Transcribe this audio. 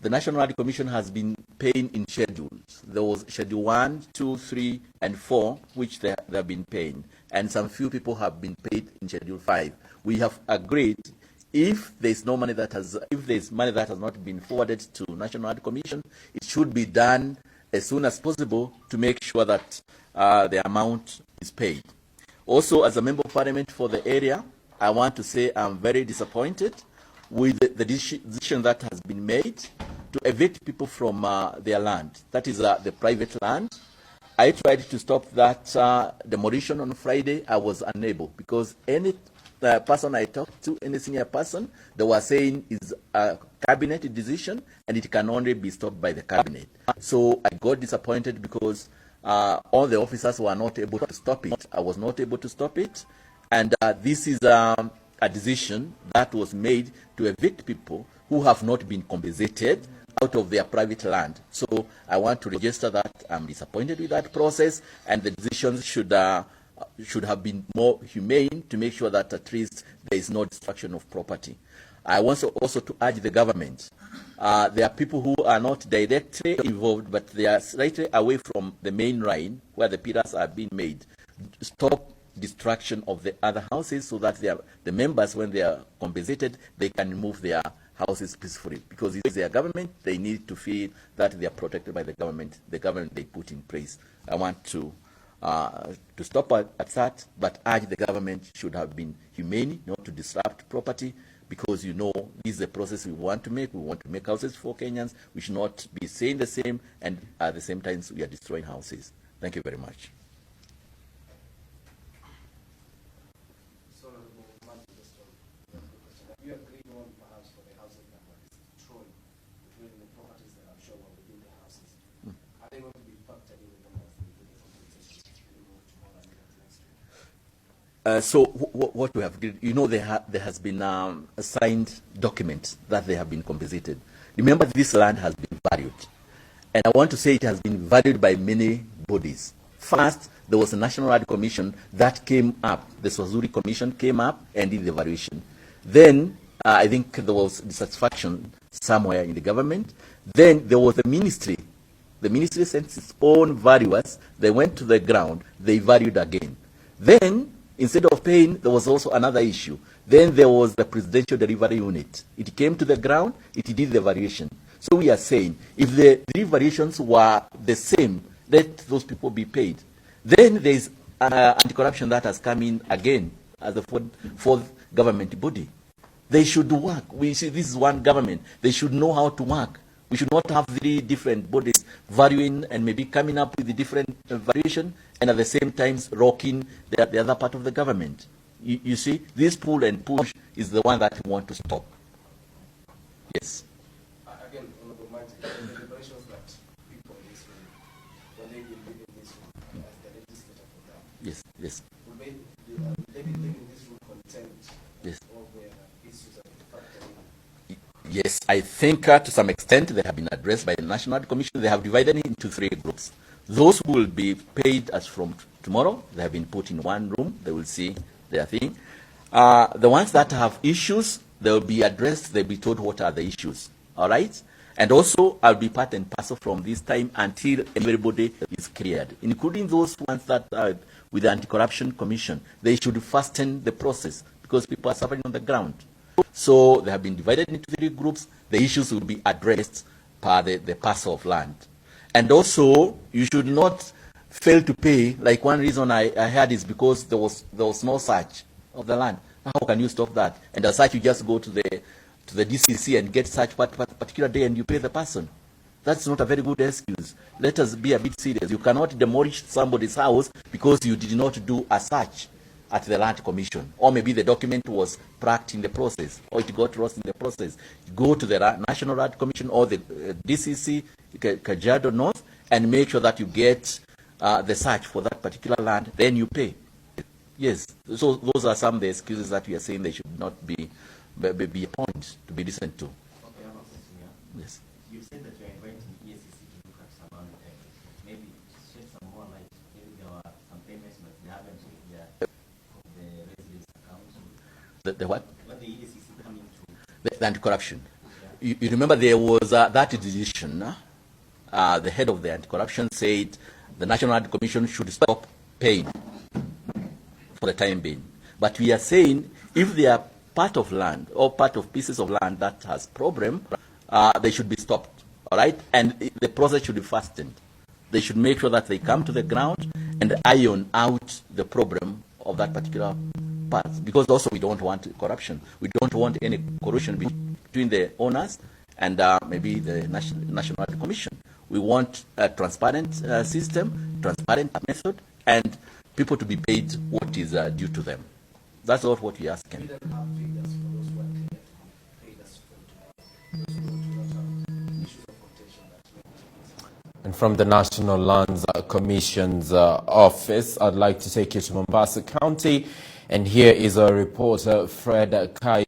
the National Land Commission has been paying in schedules. There was Schedule 1, 2, 3, and 4, which they have been paying. And some few people have been paid in Schedule 5. We have agreed if there's no money that has, if there's money that has not been forwarded to National Land Commission, it should be done as soon as possible to make sure that the amount is paid. Also, as a member of parliament for the area, I want to say I'm very disappointed with the decision that has been made to evict people from their land. That is the private land. I tried to stop that demolition on Friday. I was unable because any person I talked to, any senior person, they were saying is a cabinet decision and it can only be stopped by the cabinet. So I got disappointed because all the officers were not able to stop it. I was not able to stop it. And this is a decision that was made to evict people who have not been compensated out of their private land. So I want to register that I'm disappointed with that process, and the decisions should have been more humane to make sure that at least there is no destruction of property. I want also to urge the government. There are people who are not directly involved, but they are slightly away from the main line where the pillars are being made. Stop destruction of the other houses so that the members, when they are compensated, they can move their houses peacefully. Because it's their government, they need to feel that they are protected by the government they put in place. I want to stop at that, but urge the government should have been humane, not to disrupt property, because you know this is the process we want to make. We want to make houses for Kenyans. We should not be saying the same, and at the same time we are destroying houses. Thank you very much. You agreed on perhaps for the houses that were destroyed, including the properties that I'm sure were within the houses. Are they going to be factored in the compensation tomorrow and next week? So what we have, you know, there has been a signed document that they have been compensated. Remember, this land has been valued, and I want to say it has been valued by many bodies. First, there was a National Land Commission that came up. The Swazuri Commission came up and did the valuation. Then I think there was dissatisfaction somewhere in the government. Then there was the ministry. The ministry sent its own valuers. They went to the ground. They valued again. Then, instead of paying, there was also another issue. Then there was the presidential delivery unit. It came to the ground. It did the valuation. So we are saying, if the three variations were the same, let those people be paid. Then there is anti-corruption that has come in again as a fourth government body. They should work. We see this is one government. They should know how to work. We should not have three different bodies varying and maybe coming up with a different variation and at the same time rocking the other part of the government. You see, this pull and push is the one that we want to stop. Yes. Again, Honorable Manje, the deliberations that people in this room, when they will live in this room as the legislator for them. Yes, yes. Will they be living this room content? Yes. Or where issues are factored in? Yes, I think to some extent they have been addressed by the National Commission. They have divided it into three groups. Those who will be paid as from tomorrow, they have been put in one room. They will see their thing. The ones that have issues, they will be addressed. They'll be told what are the issues. All right? And also, I'll be part and parcel from this time until everybody is cleared, including those ones that are with the Anti-Corruption Commission. They should fasten the process because people are suffering on the ground. So they have been divided into three groups. The issues will be addressed per the parcel of land. And also, you should not fail to pay. Like one reason I heard is because there was no search of the land. How can you stop that? And as such, you just go to the DCC and get such particular day and you pay the person. That's not a very good excuse. Let us be a bit serious. You cannot demolish somebody's house because you did not do a search at the Land Commission. Or maybe the document was pracked in the process, or it got lost in the process. You go to the National Land Commission or the DCC, Kajiado North, and make sure that you get the search for that particular land, then you pay. Yes, so those are some of the excuses that we are saying they should not be a point to be listened to. Okay, I'm not saying, Yes. You said that you are inviting the ESCC to look at some other maybe shed some more light. Maybe there were some payments, but they haven't checked the residents' accounts. The what? What the ESCC coming to? The anti-corruption. you remember there was that decision. The head of the anti-corruption said the National Anti-Commission should stop paying for the time being. But we are saying if they are part of land or part of pieces of land that has problem, they should be stopped, all right? And the process should be fastened. They should make sure that they come to the ground and iron out the problem of that particular part. Because also we don't want corruption. We don't want any corruption between the owners and maybe the National Commission. We want a transparent system, transparent method, and people to be paid what is due to them. That's all what we're asking. We don't have figures for those who are clear to be paid as from today. Those who do not have issues of contention that And from the National Lands Commission's office, I'd like to take you to Mombasa County. And here is our reporter, Fred Kai.